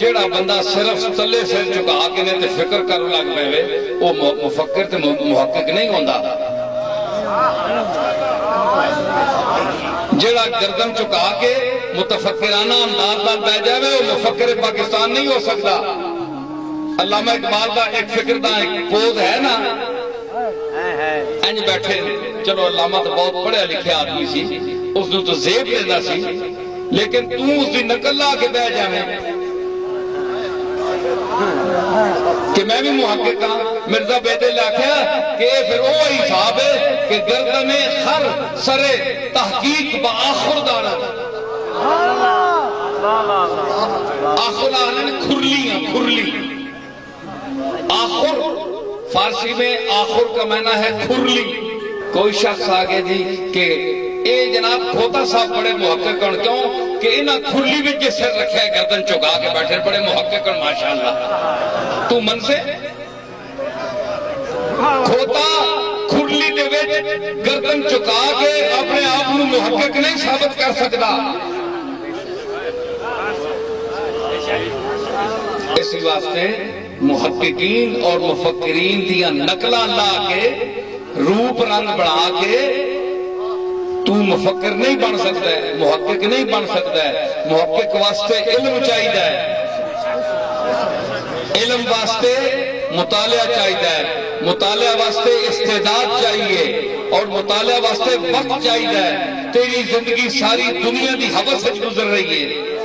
جیڑا بندہ صرف تلے سر چکا کے نے تے فکر کر لگ پے وہ مفکر تے محقق نہیں ہوندا۔ جیڑا گردن چکا کے متفکرانہ انداز نال بیٹھ جاوے وہ مفکر پاکستان نہیں ہو سکتا۔ علامہ اقبال دا ایک فکر دا ایک پوز ہے نا، انج بیٹھے، چلو علامہ تو بہت پڑھیا لکھیا آدمی سی، اس نے تو زیب لینا سی، لیکن تو اس دی نقل لا کے بیٹھ جاوے کہ میں بھی محقق ہاں۔ مرزا بیدے لکھیا کہ پھر وہ حساب ہے کہ گردن خر سر تحقیق بآخر دارت، آخر آنے کھرلیاں، کھرلی آخر فارسی میں آخر کا معنی ہے کھرلی۔ کوئی شخص آگے جی کہ اے جناب کھوتا صاحب بڑے محقق ہیں، کیوں کہ انہاں کھرلی بھی جس سر رکھے ہے گردن چکا کے بیٹھے بڑے محقق ہیں ماشاءاللہ۔ تو من سے کھوتا کھرلی دے وچ گردن چکا کے اپنے آپ کو محقق نہیں ثابت کر سکتا۔ اسی واسطے محققین اور مفکرین دیا نقلہ لا کے روپ رنگ بڑھا کے تو مفکر نہیں بن سکتا ہے، محقق نہیں بن سکتا ہے۔ محقق واسطے علم چاہیے ہے، علم واسطے مطالعہ چاہیے ہے، مطالعہ واسطے استعداد چاہیے، اور مطالعہ واسطے وقت چاہیے ہے۔ تیری زندگی ساری دنیا دی حوث سے گزر رہی ہے۔